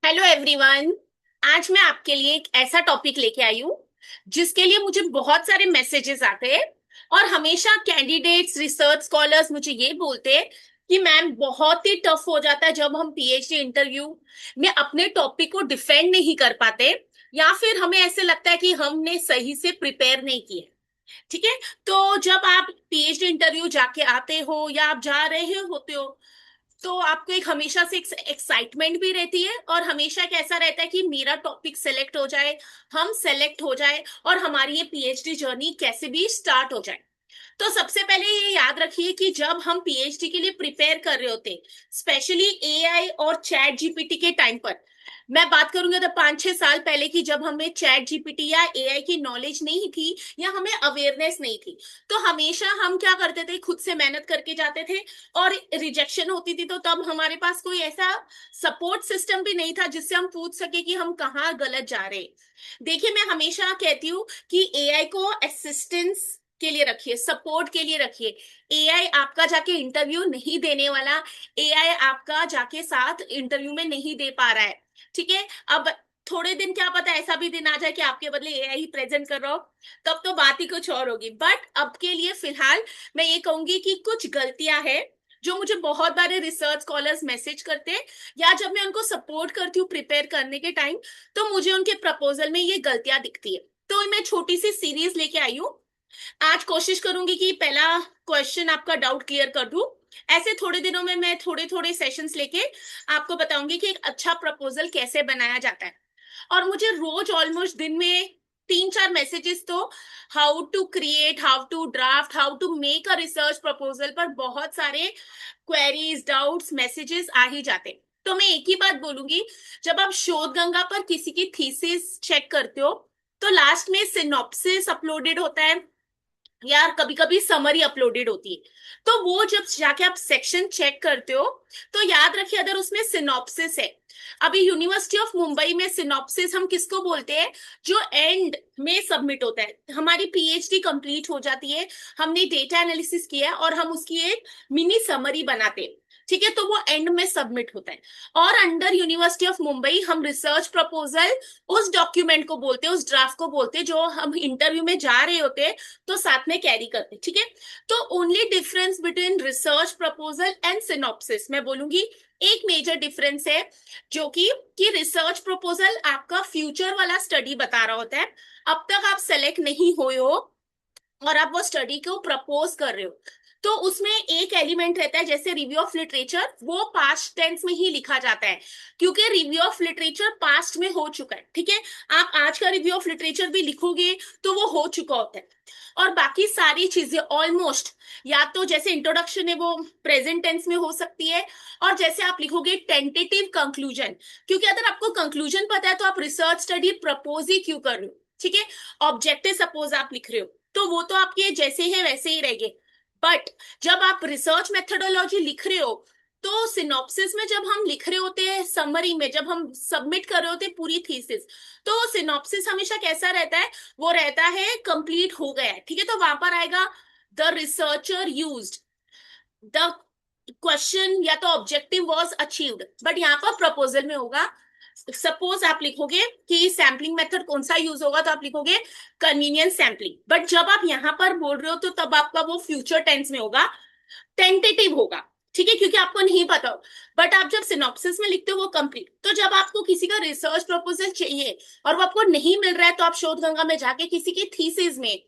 Hello everyone. आज मैं आपके लिए एक ऐसा टॉपिक लेके आई हूँ जिसके लिए मुझे बहुत सारे मैसेजेस आते हैं। और हमेशा कैंडिडेट्स रिसर्च स्कॉलर्स मुझे ये बोलते हैं कि मैम बहुत ही टफ हो जाता है जब हम पीएचडी इंटरव्यू में अपने टॉपिक को डिफेंड नहीं कर पाते, या फिर हमें ऐसे लगता है कि हमने सही से प्रिपेयर नहीं किया। ठीक है। तो जब आप पीएचडी इंटरव्यू जाके आते हो या आप जा रहे होते हो, तो आपको एक हमेशा से एक्साइटमेंट भी रहती है और हमेशा एक ऐसा रहता है कि मेरा टॉपिक सेलेक्ट हो जाए, हम सेलेक्ट हो जाए और हमारी ये पीएचडी जर्नी कैसे भी स्टार्ट हो जाए। तो सबसे पहले ये याद रखिए कि जब हम पीएचडी के लिए प्रिपेयर कर रहे होते, स्पेशली एआई और चैट जीपीटी के टाइम पर, मैं बात करूंगी तो 5-6 साल पहले की, जब हमें चैट जीपीटी या एआई की नॉलेज नहीं थी या हमें अवेयरनेस नहीं थी, तो हमेशा हम क्या करते थे, खुद से मेहनत करके जाते थे। और रिजेक्शन होती थी तो तब हमारे पास कोई ऐसा सपोर्ट सिस्टम भी नहीं था जिससे हम पूछ सके कि हम कहाँ गलत जा रहे हैं। देखिए, मैं हमेशा कहती हूँ कि एआई को असिस्टेंस के लिए रखिए, सपोर्ट के लिए रखिए। एआई आपका जाके इंटरव्यू नहीं देने वाला, एआई आपका जाके साथ इंटरव्यू में नहीं दे पा रहा है। ठीक है। अब थोड़े दिन क्या पता ऐसा भी दिन आ जाए कि आपके बदले एआई ही प्रेजेंट कर रहा हो, तब तो बात ही कुछ और होगी। बट अब के लिए फिलहाल मैं ये कहूंगी कि कुछ गलतियां हैं जो मुझे बहुत बारे रिसर्च स्कॉलर्स मैसेज करते हैं, या जब मैं उनको सपोर्ट करती हूँ प्रिपेयर करने के टाइम, तो मुझे उनके प्रपोजल में ये गलतियां दिखती है। तो मैं छोटी सी सीरीज लेके आई हूँ। आज कोशिश करूंगी कि पहला क्वेश्चन आपका डाउट क्लियर कर दूं। ऐसे थोड़े दिनों में मैं थोड़े थोड़े सेशंस लेके आपको बताऊंगी कि एक अच्छा प्रपोजल कैसे बनाया जाता है। और मुझे रोज ऑलमोस्ट दिन में 3-4 मैसेजेस तो how to create, how to draft, how to make a research proposal पर बहुत सारे क्वेरीज, डाउट्स, मैसेजेस आ ही जाते। तो मैं एक ही बात बोलूंगी, जब आप शोध गंगा पर किसी की थीसिस चेक करते हो, तो लास्ट में सिनॉप्सिस अपलोडेड होता है, यार कभी कभी समरी अपलोडेड होती है। तो वो जब जाके आप सेक्शन चेक करते हो, तो याद रखिए अगर उसमें सिनॉप्सिस है, अभी यूनिवर्सिटी ऑफ मुंबई में सिनॉप्सिस हम किसको बोलते हैं, जो एंड में सबमिट होता है, हमारी पीएचडी कंप्लीट हो जाती है, हमने डेटा एनालिसिस किया है और हम उसकी एक मिनी समरी बनाते हैं। ठीक है, तो वो एंड में सबमिट होता है। और अंडर यूनिवर्सिटी ऑफ मुंबई हम रिसर्च प्रपोजल उस डॉक्यूमेंट को बोलते हैं, उस ड्राफ्ट को बोलते हैं जो हम इंटरव्यू में जा रहे होते हैं तो साथ में कैरी करते। ठीक है। तो only difference between research proposal and synopsis मैं बोलूंगी, एक मेजर डिफरेंस है, जो कि रिसर्च प्रपोजल आपका फ्यूचर वाला स्टडी बता रहा होता है। अब तक आप सेलेक्ट नहीं हुए हो और आप वो स्टडी को प्रपोज कर रहे हो, तो उसमें एक एलिमेंट रहता है, जैसे रिव्यू ऑफ लिटरेचर, वो पास्ट टेंस में ही लिखा जाता है, क्योंकि रिव्यू ऑफ लिटरेचर पास्ट में हो चुका है। ठीक है। आप आज का रिव्यू ऑफ लिटरेचर भी लिखोगे तो वो हो चुका होता है। और बाकी सारी चीजें ऑलमोस्ट, या तो जैसे इंट्रोडक्शन है वो प्रेजेंट टेंस में हो सकती है, और जैसे आप लिखोगे टेंटेटिव कंक्लूजन, क्योंकि अगर आपको कंक्लूजन पता है तो आप रिसर्च स्टडी प्रपोज ही क्यों कर रहे हो। ठीक है। ऑब्जेक्टिव सपोज आप लिख रहे हो तो वो तो आपके जैसे है वैसे ही रहेंगे। बट जब आप रिसर्च मेथोडोलॉजी लिख रहे हो, तो सिनॉप्सिस में जब हम लिख रहे होते हैं, समरी में जब हम सबमिट कर रहे होते हैं पूरी थीसिस, तो सिनॉप्सिस हमेशा कैसा रहता है, वो रहता है कंप्लीट हो गया है। ठीक है। तो वहां पर आएगा the researcher used the question, या तो ऑब्जेक्टिव वाज अचीव्ड, बट यहाँ पर प्रपोजल में होगा, सपोज आप लिखोगे कि सैम्पलिंग मेथड कौन सा यूज होगा, तो आप लिखोगे कन्वीनियंस सैम्पलिंग। बट जब आप यहाँ पर बोल रहे हो तो तब आपका वो फ्यूचर टेंस में होगा, टेंटेटिव होगा। ठीक है, क्योंकि आपको नहीं पता हो। बट आप जब सिनॉप्सिस में लिखते हो वो कंप्लीट। तो जब आपको किसी का रिसर्च प्रपोजल चाहिए और वो आपको नहीं मिल रहा है, तो आप शोध गंगा में जाके किसी की थीसिस में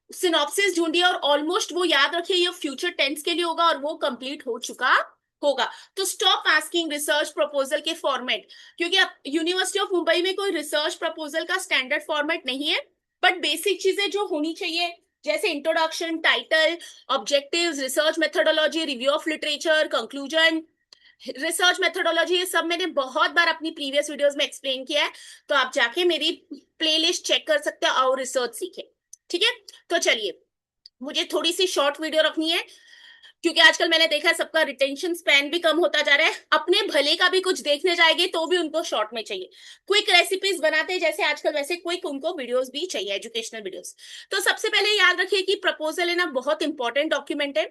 सिनॉप्सिस ढूंढिए, और ऑलमोस्ट वो याद रखिए ये फ्यूचर टेंस के लिए होगा और वो कंप्लीट हो चुका होगा। तो स्टॉप आस्किंग रिसर्च प्रपोजल के फॉर्मेट, क्योंकि अब यूनिवर्सिटी ऑफ मुंबई में कोई रिसर्च प्रपोजल का स्टैंडर्ड फॉर्मेट नहीं है। बट बेसिक चीजें जो होनी चाहिए, जैसे introduction, title, objectives, research methodology, review of literature, conclusion, research methodology, ये सब मैंने बहुत बार अपनी प्रीवियस वीडियोस में एक्सप्लेन किया है। तो आप जाके मेरी प्लेलिस्ट चेक कर सकते हो और रिसर्च सीखे। ठीक है। तो चलिए, मुझे थोड़ी सी शॉर्ट वीडियो रखनी है, क्योंकि आजकल मैंने देखा है सबका रिटेंशन स्पैन भी कम होता जा रहा है। अपने भले भले का भी कुछ देखने जाएंगे तो भी उनको शॉर्ट में चाहिए। क्विक रेसिपीज बनाते हैं जैसे आजकल, वैसे क्विक उनको वीडियोस भी चाहिए, एजुकेशनल वीडियोस। तो सबसे पहले याद रखिए कि प्रपोजल है ना बहुत इंपॉर्टेंट डॉक्यूमेंट है।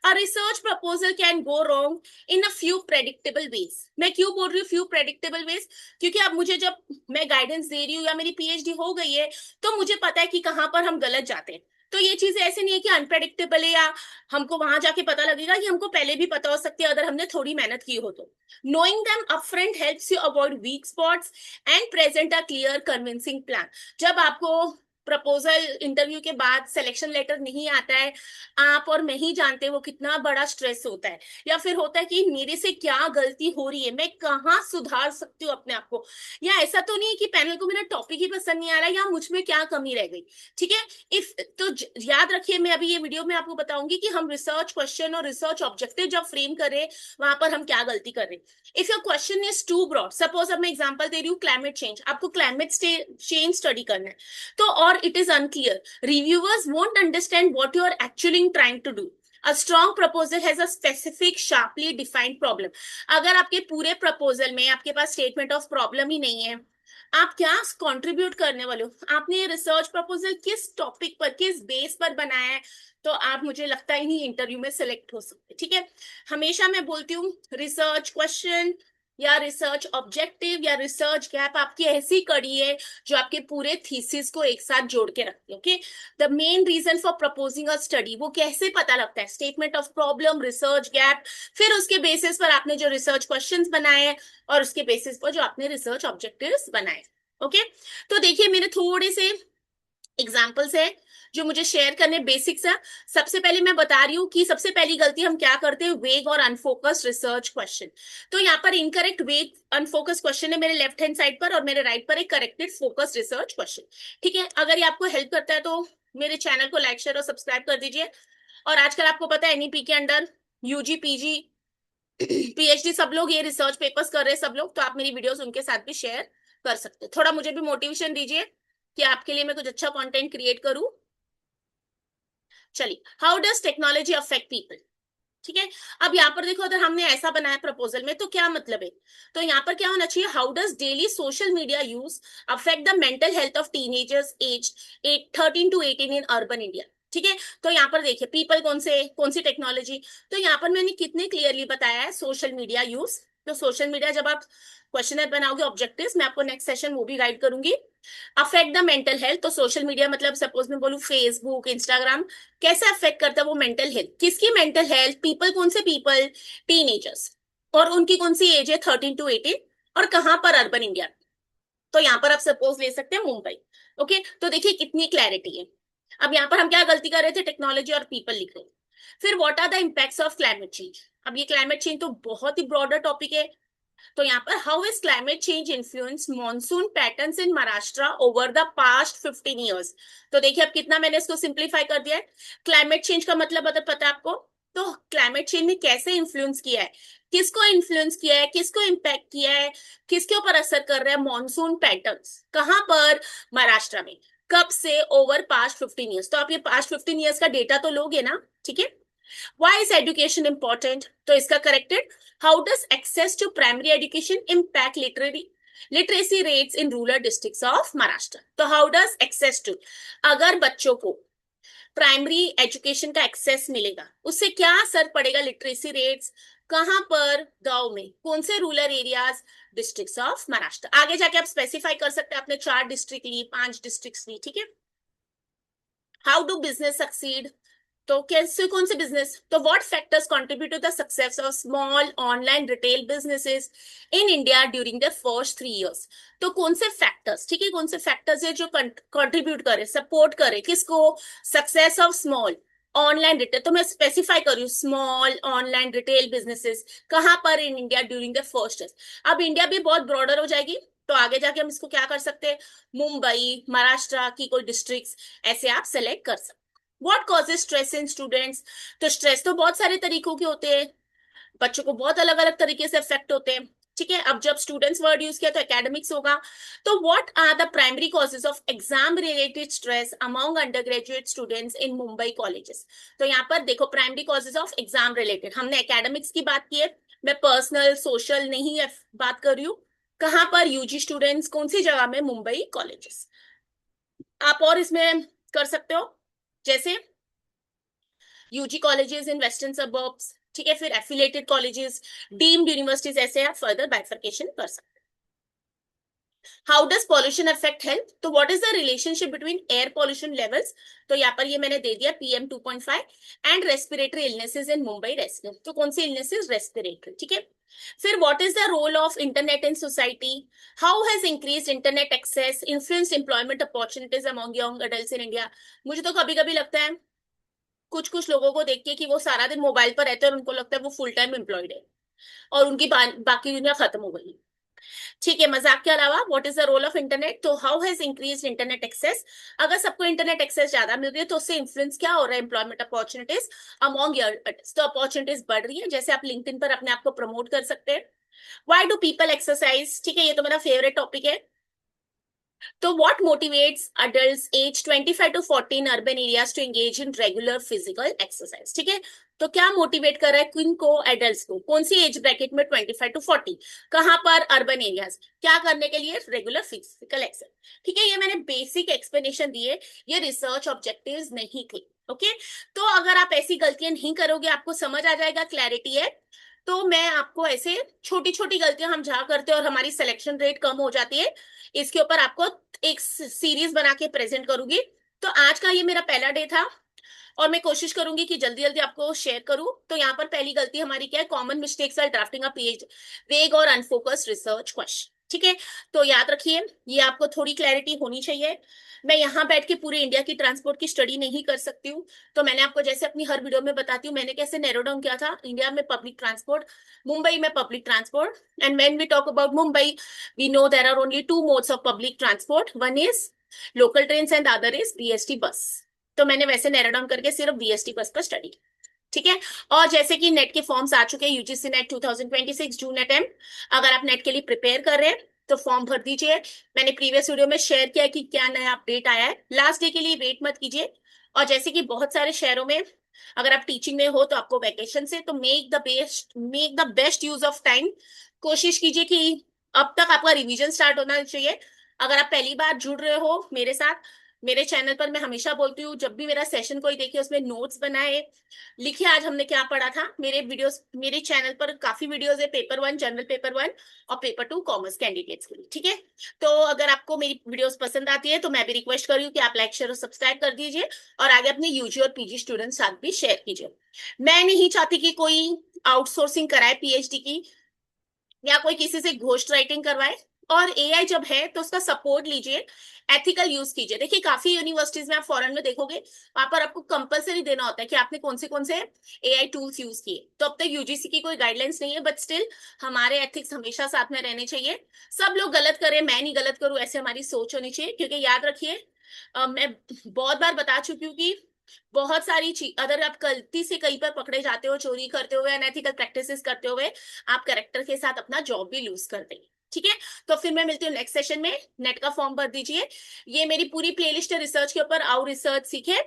A research proposal can go wrong in a few predictable ways. मैं क्यों बोल रही हूँ फ्यू प्रेडिक्टेबल वेज, क्योंकि अब मुझे जब मैं गाइडेंस दे रही हूँ या मेरी पीएचडी हो गई है तो मुझे पता है कि कहाँ पर हम गलत जाते हैं। तो ये चीजें ऐसे नहीं है कि अनप्रेडिक्टेबल है या हमको वहां जाके पता लगेगा, कि हमको पहले भी पता हो सकती है अगर हमने थोड़ी मेहनत की हो तो। Knowing them upfront helps you avoid weak spots and present a clear convincing plan. जब आपको प्रपोजल इंटरव्यू के बाद सिलेक्शन लेटर नहीं आता है, आप और मैं ही जानते हैं वो कितना बड़ा स्ट्रेस होता है। या फिर होता है कि मेरे से क्या गलती हो रही है, मैं कहाँ सुधार सकती हूँ अपने आप को। या ऐसा तो नहीं है कि पैनल को मेरा टॉपिक ही पसंद नहीं आ रहा या मुझ में क्या कमी रह गई। ठीक है, इफ तो याद रखिए, मैं अभी ये वीडियो में आपको बताऊंगी कि हम रिसर्च क्वेश्चन और रिसर्च ऑब्जेक्टिव जब फ्रेम कर रहे हैं वहां पर हम क्या गलती कर रहे हैं। If your question is too broad, suppose अब मैं एग्जांपल दे रही हूँ क्लाइमेट चेंज, आपको क्लाइमेट चेंज स्टडी करना है तो, और it is unclear, reviewers won't understand what you are actually trying to do. A strong proposal has a specific, sharply defined problem. अगर आपके पूरे प्रपोजल में आपके पास स्टेटमेंट ऑफ प्रॉब्लम ही नहीं है, आप क्या कंट्रीब्यूट करने वाले हो, आपने ये रिसर्च प्रपोजल किस टॉपिक पर, किस बेस पर बनाया है, तो आप, मुझे लगता ही नहीं इंटरव्यू में सिलेक्ट हो सकते। ठीक है, हमेशा मैं बोलती हूँ रिसर्च क्वेश्चन या रिसर्च ऑब्जेक्टिव या रिसर्च गैप आपकी ऐसी कड़ी है जो आपके पूरे थीसिस को एक साथ जोड़ के रखती है। Okay, the main reason for proposing a study, वो कैसे पता लगता है, statement of problem, research gap, फिर उसके बेसिस पर आपने जो रिसर्च क्वेश्चंस बनाए हैं और उसके बेसिस पर जो आपने रिसर्च ऑब्जेक्टिव्स बनाए। ओके, तो देखिए मेरे थोड़े से एग्जाम्पल्स है जो मुझे शेयर करने, बेसिक्स है। सबसे पहले मैं बता रही हूँ कि सबसे पहली गलती हम क्या करते हैं, वेग और अनफोकस्ड रिसर्च क्वेश्चन। तो यहाँ पर इनकरेक्ट वेग अनफोकस्ड क्वेश्चन है मेरे लेफ्ट हैंड साइड पर, और मेरे राइट पर एक करेक्टेड फोकस्ड रिसर्च क्वेश्चन। ठीक है, अगर ये आपको हेल्प करता है तो मेरे चैनल को लाइक शेयर और सब्सक्राइब कर दीजिए। और आजकल आपको पता है एनईपी के अंडर यूजी पीजी पीएचडी सब लोग ये रिसर्च पेपर्स कर रहे हैं सब लोग, तो आप मेरी वीडियोस उनके साथ भी शेयर कर सकते हैं। थोड़ा मुझे भी मोटिवेशन दीजिए कि आपके लिए मैं कुछ अच्छा कंटेंट क्रिएट करूं। चलिए, how does technology affect people. ठीक है, अब यहाँ पर देखो, अगर हमने ऐसा बनाया प्रपोजल में तो क्या मतलब है, तो यहाँ पर क्या होना चाहिए, how does daily social media use affect the mental health of teenagers age 13 to 18 in urban India. ठीक है, तो यहाँ पर देखिए पीपल कौन सी टेक्नोलॉजी, तो यहाँ पर मैंने कितने क्लियरली बताया है सोशल मीडिया यूज। तो सोशल मीडिया, जब आप क्वेश्चन बनाओगे ऑब्जेक्टिव्स, मैं आपको नेक्स्ट सेशन वो भी गाइड करूंगी। अफेक्ट द मेंटल हेल्थ, तो सोशल मीडिया मतलब सपोज मैं बोलूँ फेसबुक इंस्टाग्राम, कैसे अफेक्ट करता है वो मेंटल हेल्थ, किसकी मेंटल हेल्थ, पीपल कौन से पीपल, टीनेजर्स, और उनकी कौन सी एज है 13 to 18, और कहां पर, अर्बन इंडिया। तो यहाँ पर आप सपोज ले सकते हैं मुंबई। ओके, तो देखिए कितनी क्लैरिटी है। अब यहाँ पर हम क्या गलती कर रहे थे, टेक्नोलॉजी और पीपल लिख रहे हैं। फिर what are the impacts of climate change. अब ये क्लाइमेट चेंज तो बहुत ही ब्रॉडर टॉपिक है, तो यहाँ पर how is climate change influence monsoon patterns in Maharashtra over the past 15 years। तो देखिए अब कितना मैंने इसको सिंप्लीफाई कर दिया है। क्लाइमेट चेंज का मतलब अगर पता है आपको, तो क्लाइमेट चेंज ने कैसे इन्फ्लुएंस किया है, किसको इन्फ्लुएंस किया है, किसको इम्पैक्ट किया है, किसके ऊपर असर कर रहा है, मॉनसून पैटर्न्स कहां पर, महाराष्ट्र में, कब से, ओवर पास्ट 15 years। तो आप ये पास्ट 15 years का डेटा तो लोगे ना। ठीक है, Why is education important? तो इसका corrected, how does access to primary education impact literacy rates in rural districts of Maharashtra? तो how does access to, अगर बच्चों को प्राइमरी एजुकेशन का एक्सेस मिलेगा उससे क्या असर पड़ेगा, लिटरेसी रेट्स कहां पर, गांव में, कौन से rural areas, districts of Maharashtra. आगे जाके आप स्पेसिफाई कर सकते हैं, आपने 4 डिस्ट्रिक्ट ली, 5 डिस्ट्रिक्ट ली। ठीक है, हाउ डू बिजनेस सक्सीड, तो कैसे, कौन से बिजनेस, तो what factors contribute to the success of small online retail businesses in India during the first 3 years। तो कौन से फैक्टर्स, ठीक है, कौन से फैक्टर्स है जो कंट्रीब्यूट करे, सपोर्ट करे किसको, success of small online retail. तो मैं स्पेसिफाई कर रही हूँ स्मॉल ऑनलाइन रिटेल बिजनेसेस कहां पर इन India during the first year. अब इंडिया भी बहुत ब्रॉडर हो जाएगी, तो आगे जाके हम इसको क्या कर सकते हैं, मुंबई, महाराष्ट्र की कोई डिस्ट्रिक्ट ऐसे आप सेलेक्ट कर सकते। What causes stress in students? तो स्ट्रेस तो बहुत सारे तरीकों के होते हैं, बच्चों को बहुत अलग अलग तरीके से इफेक्ट होते हैं। ठीक है, अब जब स्टूडेंट्स वर्ड यूज किया तो एकेडमिक्स होगा। तो what are the primary causes of exam related stress among under graduate students in Mumbai colleges. तो यहाँ पर देखो primary causes of exam related, हमने एकेडमिक्स की बात की है, मैं पर्सनल सोशल नहीं बात कर रही हूँ। कहाँ पर यूजी स्टूडेंट्स, कौन सी जगह में, मुंबई कॉलेजेस। आप और इसमें कर सकते हो, जैसे UG colleges in western suburbs, ठीक है, फिर एफिलिएटेड कॉलेजेस, डीम्ड यूनिवर्सिटीज, ऐसे आप फर्दर बाइफर्केशन कर सकते हैं। How does pollution affect health, तो what is the relationship between air pollution levels, तो यहाँ पर ये मैंने दे दिया PM 2.5 and respiratory illnesses in Mumbai resident, तो कौन सी इलनेसेस, रेस्पिरेटरी, ठीक है। फिर what is the role of internet in society, how has increased internet access influenced employment opportunities among young adults in India. मुझे तो कभी कभी लगता है कुछ कुछ लोगों को देख के कि वो सारा दिन मोबाइल पर रहते हैं और उनको लगता है वो फुल टाइम एम्प्लॉयड है और उनकी बाकी दुनिया खत्म हो गई। ठीक है, मजाक के अलावा what is the role of internet, तो how has increased internet access, अगर सबको इंटरनेट एक्सेस ज्यादा मिल रही है तो उससे इन्फ्लुएंस क्या हो रहा है, एम्प्लॉयमेंट अपॉर्चुनिटीज अमॉन्ग योर, तो अपॉर्चुनिटीज बढ़ रही है, जैसे आप लिंक्डइन पर अपने आप को प्रमोट कर सकते हैं। व्हाई डू पीपल एक्सरसाइज, ठीक है, ये तो मेरा फेवरेट टॉपिक है। तो what motivates adults age 25 to 40 in urban areas to engage in regular physical exercise, ठीक है। तो क्या मोटिवेट कर रहा है किन को, एडल्ट्स को, कौन सी एज ब्रैकेट में, 25 to 40, कहां पर, अर्बन एरियाज, क्या करने के लिए, रेगुलर फिजिकल एक्सरसाइज, ठीक है। ये मैंने बेसिक एक्सप्लेनेशन दिए, ये रिसर्च ऑब्जेक्टिव्स नहीं थे, ओके। तो अगर आप ऐसी गलतियां नहीं करोगे, आपको समझ आ जाएगा, क्लैरिटी है, तो मैं आपको ऐसे छोटी छोटी गलतियां हम जहां करते हैं और हमारी सिलेक्शन रेट कम हो जाती है, इसके ऊपर आपको एक सीरीज बना के प्रेजेंट करूंगी। तो आज का ये मेरा पहला डे था और मैं कोशिश करूंगी कि जल्दी जल्दी आपको शेयर करूं। तो यहाँ पर पहली गलती हमारी क्या है, common mistakes are drafting a page vague और अनफोकस्ड रिसर्च क्वेश्चन, ठीक है। तो याद रखिए, ये आपको थोड़ी क्लैरिटी होनी चाहिए। मैं यहाँ बैठ के पूरे इंडिया की ट्रांसपोर्ट की स्टडी नहीं कर सकती हूँ, तो मैंने आपको जैसे अपनी हर वीडियो में बताती हूँ मैंने कैसे नैरो डाउन किया था, इंडिया में पब्लिक ट्रांसपोर्ट, मुंबई में public transport, and when we talk about Mumbai, we know there are only two modes of public transport, one is local train and other is BST bus. तो मैंने वैसे narrow down करके सिर्फ BST बस पर study, ठीक है। और जैसे कि नेट के फॉर्म्स आ चुके हैं, यूजीसी नेट 2026 जून अटेम्प्ट, अगर आप नेट के लिए प्रिपेयर कर रहे हैं तो फॉर्म भर दीजिए। मैंने प्रीवियस वीडियो में शेयर किया कि क्या नया अपडेट आया है, लास्ट डे के लिए वेट मत कीजिए। और जैसे कि बहुत सारे शहरों में अगर आप टीचिंग में हो तो आपको वैकेशन से, तो make the best use of time, कोशिश कीजिए कि अब तक आपका रिवीजन स्टार्ट होना चाहिए। अगर आप पहली बार जुड़ रहे हो मेरे साथ, मेरे चैनल पर मैं हमेशा बोलती हूँ जब भी मेरा सेशन कोई देखे उसमें नोट्स बनाए, लिखिए आज हमने क्या पढ़ा था। मेरे वीडियोस, मेरे चैनल पर काफी वीडियोस है, पेपर 1 जनरल पेपर 1 और पेपर 2 कॉमर्स कैंडिडेट्स के लिए, ठीक है। तो अगर आपको मेरी वीडियोस पसंद आती है तो मैं भी रिक्वेस्ट कर रही हूँ कि आप लाइक शेयर और सब्सक्राइब कर दीजिए और आगे अपने यूजी और पीजी स्टूडेंट साथ भी शेयर कीजिए। मैं नहीं चाहती कि कोई आउटसोर्सिंग कराए PhD की या कोई किसी से घोस्ट राइटिंग करवाए। और AI जब है तो उसका सपोर्ट लीजिए, एथिकल यूज कीजिए। देखिए काफी यूनिवर्सिटीज में आप फॉरेन में देखोगे वहां पर आपको कंपलसरी देना होता है कि आपने कौन से AI टूल्स यूज किए। तो अब तक यूजीसी की कोई गाइडलाइंस नहीं है, बट स्टिल हमारे एथिक्स हमेशा साथ में रहने चाहिए। सब लोग गलत करें, मैं नहीं गलत करूं, ऐसे हमारी सोच होनी चाहिए। क्योंकि याद रखिए, मैं बहुत बार बता चुकी हूँ कि बहुत सारी चीज अगर आप गलती से कहीं पर पकड़े जाते हो चोरी करते हुए, अनएथिकल प्रैक्टिसेस करते हुए, आप करेक्टर के साथ अपना जॉब भी लूज कर देंगे, ठीक है। तो फिर मैं मिलती हूँ नेक्स्ट सेशन में, नेट का फॉर्म भर दीजिए। ये मेरी पूरी प्लेलिस्ट है रिसर्च के ऊपर, आओ रिसर्च सीखे।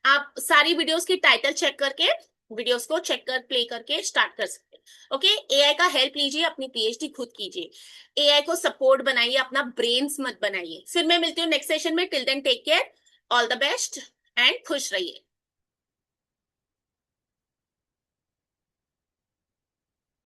आप सारी वीडियोस की टाइटल चेक करके, वीडियोस को चेक कर प्ले करके स्टार्ट कर सकते हैं, ओके। AI का हेल्प लीजिए, अपनी PhD खुद कीजिए, AI को सपोर्ट बनाइए, अपना ब्रेन्स मत बनाइए। फिर मैं मिलती हूँ नेक्स्ट सेशन में, till then take care, all the best and खुश रहिए।